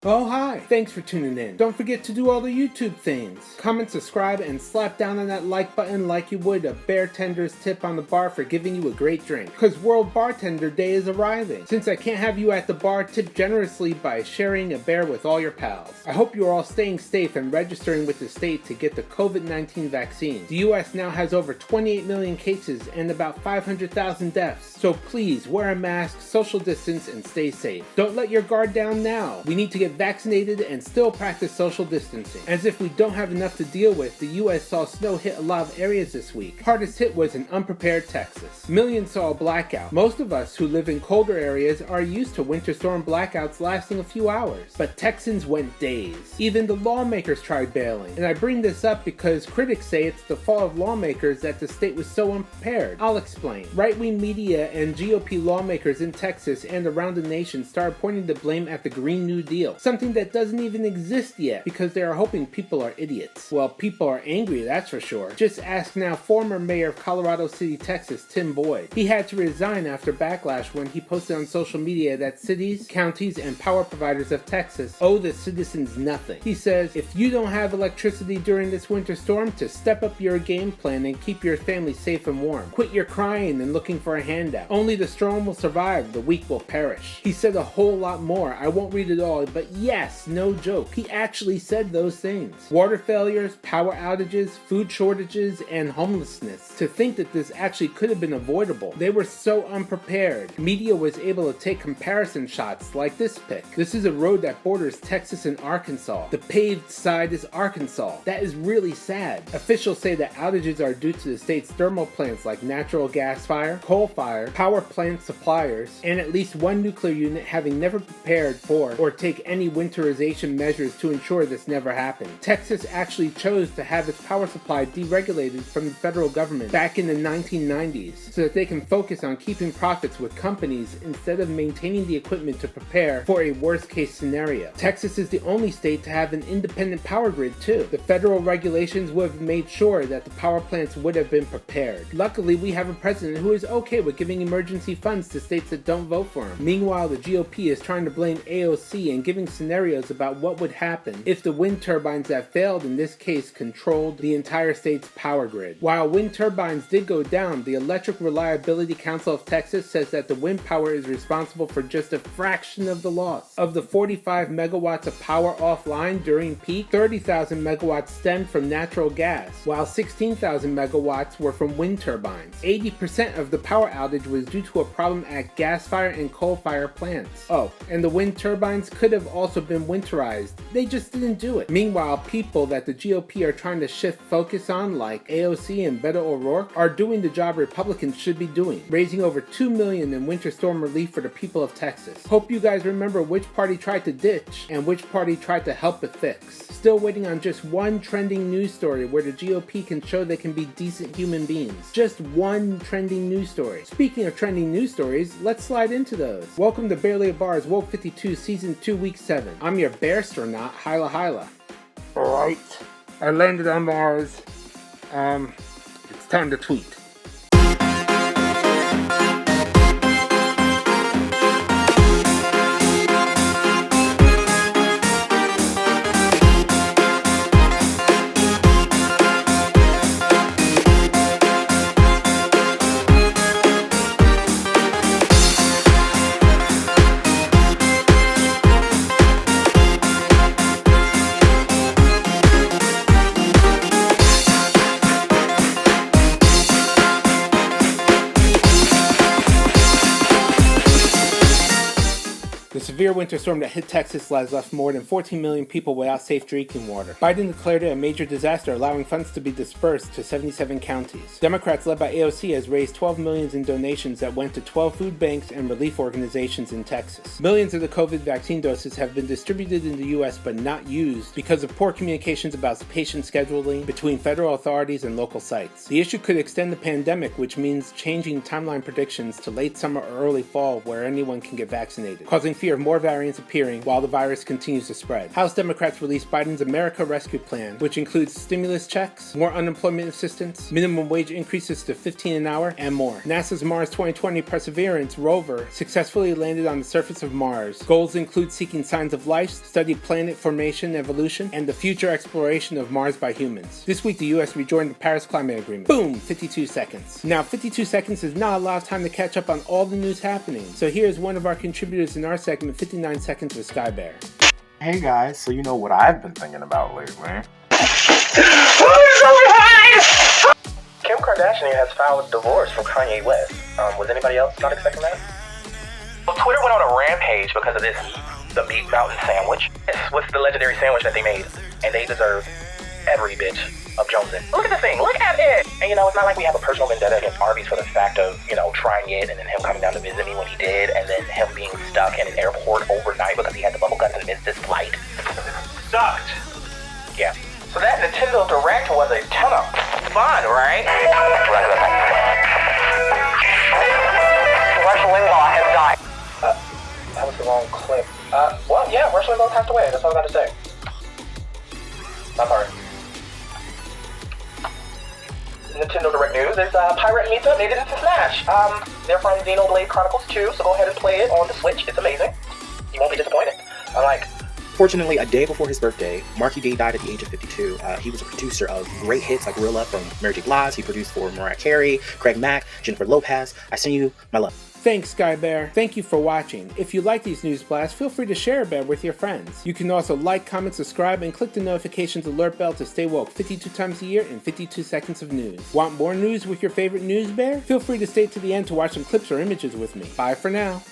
Oh hi! Thanks for tuning in. Don't forget to do all the YouTube things. Comment, subscribe, and slap down on that like button like you would a bartender's tip on the bar for giving you a great drink. Cause World Bartender Day is arriving. Since I can't have you at the bar, tip generously by sharing a bear with all your pals. I hope you're all staying safe and registering with the state to get the COVID-19 vaccine. The US now has over 28 million cases and about 500,000 deaths. So please wear a mask, social distance, and stay safe. Don't let your guard down now. We need to get vaccinated and still practice social distancing. As if we don't have enough to deal with, the US saw snow hit a lot of areas this week. Hardest hit was in unprepared Texas. Millions saw a blackout. Most of us who live in colder areas are used to winter storm blackouts lasting a few hours, but Texans went days. Even the lawmakers tried bailing. And I bring this up because critics say it's the fault of lawmakers that the state was so unprepared. I'll explain. Right-wing media and GOP lawmakers in Texas and around the nation started pointing the blame at the Green New Deal. Something that doesn't even exist yet because they are hoping people are idiots. Well, people are angry, that's for sure. Just ask now former mayor of Colorado City, Texas, Tim Boyd. He had to resign after backlash when he posted on social media that cities, counties, and power providers of Texas owe the citizens nothing. He says, if you don't have electricity during this winter storm, to step up your game plan and keep your family safe and warm. Quit your crying and looking for a handout. Only the strong will survive, the weak will perish. He said a whole lot more. I won't read it all, but yes, no joke, he actually said those things. Water failures, power outages, food shortages, and homelessness. To think that this actually could have been avoidable. They were so unprepared. Media was able to take comparison shots like this pic. This is a road that borders Texas and Arkansas. The paved side is Arkansas. That is really sad. Officials say that outages are due to the state's thermal plants like natural gas fire, coal fire, power plant suppliers, and at least one nuclear unit having never prepared for or take any winterization measures to ensure this never happened. Texas actually chose to have its power supply deregulated from the federal government back in the 1990s so that they can focus on keeping profits with companies instead of maintaining the equipment to prepare for a worst case scenario. Texas is the only state to have an independent power grid too. The federal regulations would have made sure that the power plants would have been prepared. Luckily, we have a president who is okay with giving emergency funds to states that don't vote for him. Meanwhile, the GOP is trying to blame AOC and giving scenarios about what would happen if the wind turbines that failed in this case controlled the entire state's power grid. While wind turbines did go down, the Electric Reliability Council of Texas says that the wind power is responsible for just a fraction of the loss. Of the 45 megawatts of power offline during peak, 30,000 megawatts stemmed from natural gas, while 16,000 megawatts were from wind turbines. 80% of the power outage was due to a problem at gas-fired and coal-fired plants. Oh, and the wind turbines could have also been winterized. They just didn't do it. Meanwhile, people that the GOP are trying to shift focus on, like AOC and Beto O'Rourke, are doing the job Republicans should be doing, raising over $2 million in winter storm relief for the people of Texas. Hope you guys remember which party tried to ditch and which party tried to help it fix. Still waiting on just one trending news story where the GOP can show they can be decent human beings. Just one trending news story. Speaking of trending news stories, let's slide into those. Welcome to Barely a Bar's Woke52 Season 2 Week 7. I'm your bear astronaut, HilaHila. Alright, I landed on Mars. It's time to tweet. The severe winter storm that hit Texas has left more than 14 million people without safe drinking water. Biden declared it a major disaster, allowing funds to be dispersed to 77 counties. Democrats led by AOC has raised $12 million in donations that went to 12 food banks and relief organizations in Texas. Millions of the COVID vaccine doses have been distributed in the U.S. but not used because of poor communications about patient scheduling between federal authorities and local sites. The issue could extend the pandemic, which means changing timeline predictions to late summer or early fall where anyone can get vaccinated, causing fear of more more variants appearing while the virus continues to spread. House Democrats released Biden's America Rescue Plan, which includes stimulus checks, more unemployment assistance, minimum wage increases to $15 an hour, and more. NASA's Mars 2020 Perseverance rover successfully landed on the surface of Mars. Goals include seeking signs of life, study planet formation, evolution, and the future exploration of Mars by humans. This week, the US rejoined the Paris Climate Agreement. Boom! 52 seconds. Now, 52 seconds is not a lot of time to catch up on all the news happening, so here's one of our contributors in our segment, 59 Seconds with SkyBear. Hey guys, so you know what I've been thinking about lately? Kim Kardashian has filed a divorce from Kanye West. Was anybody else not expecting that? Well, Twitter went on a rampage because of this, the meat mountain sandwich. This was the legendary sandwich that they made, and they deserve every bit of Jonesing. Look at the thing, look at it! And it's not like we have a personal vendetta against Arby's for the fact of, trying it, and then him coming down to visit me when he did, and then him being stuck in an airport overnight because he had the bubble guts and missed his flight. Sucked. Yeah. So that Nintendo Direct was a ton of fun, right? Rush Limbaugh has died. That was the wrong clip. Well, yeah, Rush Limbaugh passed away. That's all I got to say. I'm sorry. Nintendo Direct News is Pirate Mita made it into Smash. They're from Xenoblade Chronicles 2, so go ahead and play it on the Switch. It's amazing. You won't be disappointed. Fortunately, a day before his birthday, Marky D died at the age of 52. He was a producer of great hits like Gorilla from Mary J. Blige. He produced for Mariah Carey, Craig Mack, Jennifer Lopez. I send you my love. Thanks, SkyBear. Thank you for watching. If you like these news blasts, feel free to share a bear with your friends. You can also like, comment, subscribe, and click the notifications alert bell to stay woke 52 times a year in 52 seconds of news. Want more news with your favorite news bear? Feel free to stay to the end to watch some clips or images with me. Bye for now.